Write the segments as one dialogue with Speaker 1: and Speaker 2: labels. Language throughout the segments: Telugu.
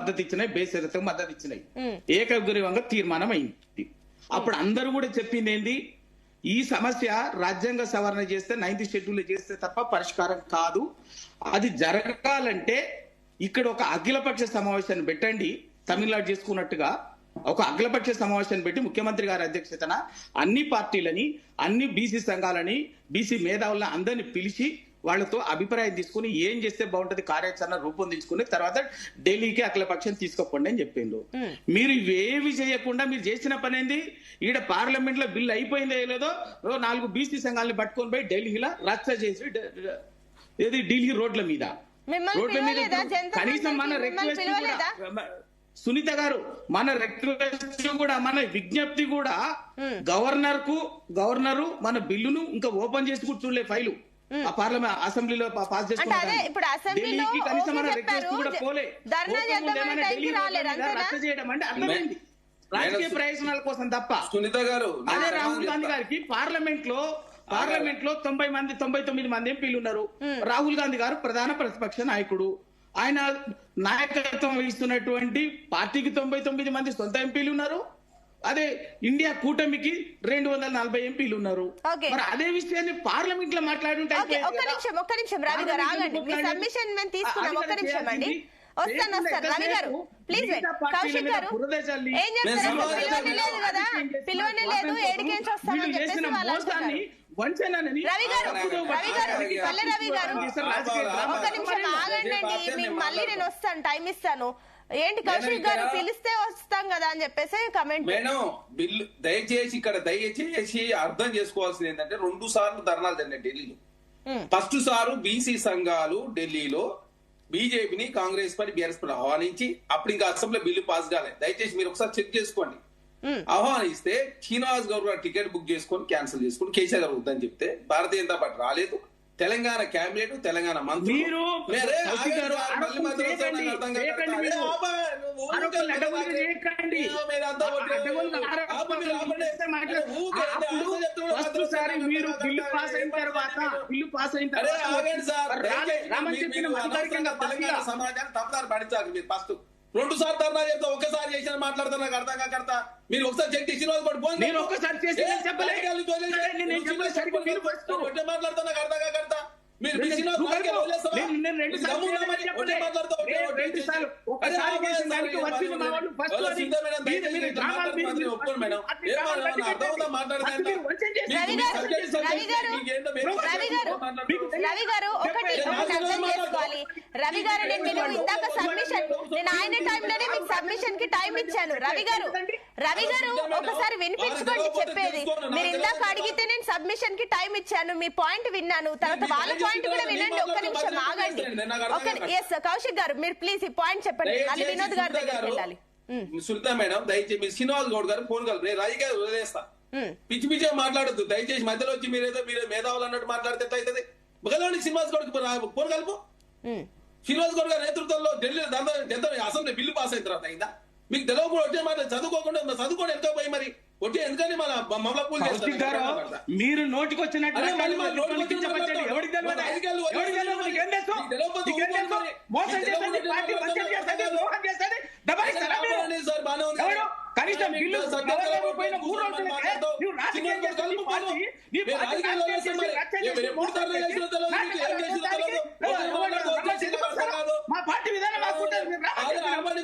Speaker 1: మద్దతు ఇచ్చినాయి, బేషరతుగా మద్దతు ఇచ్చినాయి, ఏకగ్రీవంగా తీర్మానం అయింది. అప్పుడు అందరూ కూడా చెప్పింది ఏంది, ఈ సమస్య రాజ్యాంగ సవరణ చేస్తే 9th షెడ్యూల్ చేస్తే తప్ప పరిష్కారం కాదు. అది జరగాలంటే ఇక్కడ ఒక అఖిలపక్ష సమావేశాన్ని పెట్టండి, తమిళనాడు చేసుకున్నట్టుగా ఒక అఖిలపక్ష సమావేశాన్ని పెట్టి ముఖ్యమంత్రి గారి అధ్యక్షతన అన్ని పార్టీలని, అన్ని బీసీ సంఘాలని, బీసీ మేధావులను అందరినీ పిలిచి వాళ్ళతో అభిప్రాయం తీసుకుని ఏం చేస్తే బాగుంటది కార్యాచరణ రూపొందించుకుని తర్వాత ఢిల్లీకి అఖిలపక్షం తీసుకోకండి అని చెప్పిండు. మీరు ఇవేవి చేయకుండా మీరు చేసిన పని ఏంది, ఈడ పార్లమెంట్ లో బిల్లు అయిపోయిందో లేదో 4 బీసీ సంఘాలను పట్టుకొని పోయి ఢిల్లీలో రచ్చ చేసి ఏది ఢిల్లీ రోడ్ల మీద కనీసం మన రిక్వెస్ట్ కూడా సునీత గారు, మన రిక్వెస్ట్ కూడా మన విజ్ఞప్తి కూడా గవర్నరు మన బిల్లును ఇంకా ఓపెన్ చేసి కూడా చూడలే ఫైలు ఆ పార్లమెంట్ అసెంబ్లీలో పాస్ చేసుకుంటారు. కనీసం మన రిక్వెస్ట్ కూడా పోలే. రచ్చ చేయడం అంటే అర్థమైంది రాజకీయ ప్రయోజనాల కోసం తప్ప.
Speaker 2: సునీత గారు,
Speaker 1: అదే రాహుల్ గాంధీ గారికి పార్లమెంట్ లో 99 మంది ఎంపీలు ఉన్నారు. రాహుల్ గాంధీ గారు ప్రధాన ప్రతిపక్ష నాయకుడు, ఆయన నాయకత్వం వహిస్తున్నటువంటి పార్టీకి 99 మంది సొంత ఎంపీలు ఉన్నారు. అదే ఇండియా కూటమికి 240 ఎంపీలు ఉన్నారు. మరి అదే విషయాన్ని పార్లమెంట్ లో మాట్లాడుంటే
Speaker 3: ఒక్క నిమిషం రవి గారు ఆగండి, మీ సబ్మిషన్ మేము తీసుకున్నాం. ఒక్క నిమిషం అండి, వస్తాను రవి గారు ప్లీజ్. కౌశిక్ గారు ఏం చెప్తారు, పిలువనే లేదు కదా, పిలువనే లేదు, ఏడికేంచి వస్తామని చెప్పేసి వాళ్ళు రవి గారు పల్లె రవి గారు ఒక్క నిమిషం ఆగండి అండి, మీకు మళ్ళీ నేను వస్తాను, టైం ఇస్తాను. ఏంటి కౌశిక్ గారు పిలిస్తే వస్తాం కదా అని చెప్పేసి కమెంట్.
Speaker 2: మేడం బిల్లు దయచేసి అర్థం చేసుకోవాల్సింది ఏంటంటే 2 సార్లు ధర్నాలు జరిగినాయి ఢిల్లీలో. ఫస్ట్ సారు బీసీ సంఘాలు ఢిల్లీలో బీజేపీని, కాంగ్రెస్ పార్టీ, బీఆర్ఎస్ పార్టీ ఆహ్వానించి అప్పుడు ఇంకా అసెంబ్లీలో బిల్లు పాస్ కాలేదు. దయచేసి మీరు ఒకసారి చెక్ చేసుకోండి. ఆహ్వానిస్తే శ్రీనివాస్ గౌడ్ గారు టికెట్ బుక్ చేసుకొని క్యాన్సిల్ చేసుకుని కేసీఆర్ గారు వద్దని చెప్తే భారతీయ జనతా పార్టీ రాలేదు. తెలంగాణ క్యాబినెట్, తెలంగాణ మంత్రులు సమాజాన్ని తప్పుదారి పడించాలి. మీరు ఫస్ట్ 2 సార్లు ధర్నా చేస్తే ఒక్కసారి చేసిన మాట్లాడతారు, నాకు అర్థం కాకర్త. మీరు ఒకసారి చెక్ చేసిన మాట్లాడతా నాకు అర్థం కాకర్త. మీరు
Speaker 3: రవి గారు ఒకటి అర్థం చేసుకోవాలి. రవి గారు నేను ఇందాక సబ్మిషన్, నేను ఆయన టైంలోనే మీకు సబ్మిషన్ కి టైం ఇచ్చాను. రవి గారు ఒకసారి వినిపించుకోండి చెప్పేది. మీరు ఇందాక అడిగితే నేను సబ్మిషన్ కి టైం ఇచ్చాను, మీ పాయింట్ విన్నాను, తర్వాత వాళ్ళ పాయింట్ కూడా వినండి. ఒక్క నిమిషం ఆగండి. ఎస్ కౌశిక్ గారు మీరు ప్లీజ్ ఈ పాయింట్ చెప్పండి, మళ్ళీ వినోద్ గారి దగ్గరికి వెళ్ళాలి.
Speaker 2: సునీత మేడం దయచేసి మీరు శ్రీనివాస్ గౌడ్ గారు ఫోన్ కలు రాజు గారు వదిలేస్తా, పిచ్చి పిచ్చిగా మాట్లాడద్దు దయచేసి. మధ్యలో వచ్చి మీరు మేధావులు అన్నట్టు మాట్లాడితే అవుతుంది. బగలోని శ్రీనివాస్ గౌడ్ ఫోన్ కలుపు. శ్రీనివాస్ గౌడ్ గారి నేతృత్వంలో ఢిల్లీ అసెంబ్లీ బిల్లు పాస్ అయిన తర్వాత అయిందా? మీకు తెలియకుండా వచ్చే మాట చదువుకోకుండా చదువుకోండి ఎంతో పోయి మరి వచ్చే ఎందుకని మమ్మల్ని పూలు చేస్తారు.
Speaker 1: మీరు నోటికి వచ్చినట్టు కనీసం బిల్లు మా పార్టీ విధానం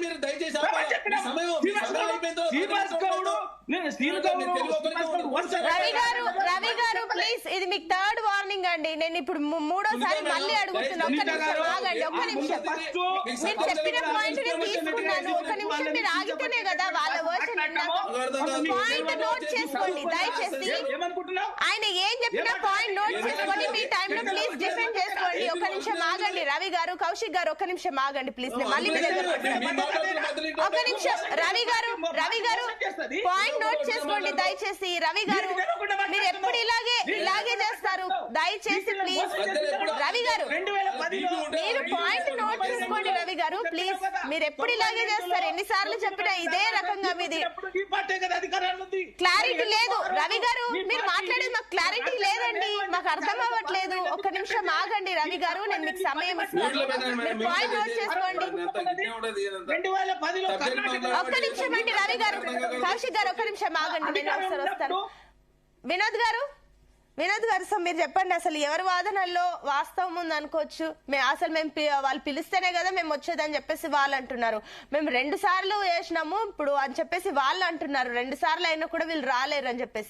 Speaker 1: మీరు దయచేసి
Speaker 3: రవి గారు ప్లీజ్, ఇది మీకు థర్డ్ వార్నింగ్ అండి. నేను ఇప్పుడు 3వసారి మళ్ళీ అడుగుతున్నా. ఒక్క నిమిషం ఆగండి, ఒక్క నిమిషం. మీరు చెప్పిన పాయింట్ నేను తీసుకున్నాను, ఒక్క నిమిషం మీరు ఆగితేనే కదా వాళ్ళ వర్షన్ పాయింట్ నోట్ చేసుకోండి దయచేసి. ఆయన ఏం చెప్పినా పాయింట్ నోట్ చేసుకొని మీ టైంలో ప్లీజ్ డిఫెండ్ చేసుకోండి. ఒక్క నిమిషం ఆగండి రవి గారు. కౌశిక్ గారు ఒక్క నిమిషం ఆగండి ప్లీజ్, మళ్ళీ మీ దగ్గర. ఒక్క నిమిషం రవి గారు పాయింట్ నోట్ చేసుకోండి దయచేసి. రవి గారు మీరు ఎప్పుడు ఇలాగే చేస్తారు, దయచేసి ప్లీజ్. రవి గారు మీరు పాయింట్ నోట్ చేసుకోండి. రవి గారు ప్లీజ్, మీరు ఎప్పుడు ఇలాగే చేస్తారు, ఎన్నిసార్లు చెప్పినా ఇదే రకంగా మీది క్లారిటీ లేదు. రవి గారు మీరు మాట్లాడేది మాకు క్లారిటీ లేదండి, మాకు అర్థం అవ్వట్లేదు. ఒక్క నిమిషం ఆగండి రవి గారు, నేను మీకు సమయం ఇస్తాను, మీరు పాయింట్ నోట్ చేసుకోండి. ఒక్క నిమిషం అండి రవి గారు. కౌశిక్ గారు ఒక్క నిమిషం ఆగండి, నేను ఒకసారి వస్తాను. వినోద్ గారు సో మీరు చెప్పండి, అసలు ఎవరి వాదనల్లో వాస్తవం ఉంది అనుకోవచ్చు? అసలు మేము వాళ్ళు పిలిస్తేనే కదా మేము వచ్చేదని చెప్పేసి వాళ్ళు అంటున్నారు. మేము 2 సార్లు వేసినాము ఇప్పుడు అని చెప్పేసి వాళ్ళు అంటున్నారు. 2 సార్లు అయినా కూడా వీళ్ళు రాలేరు అని చెప్పేసి.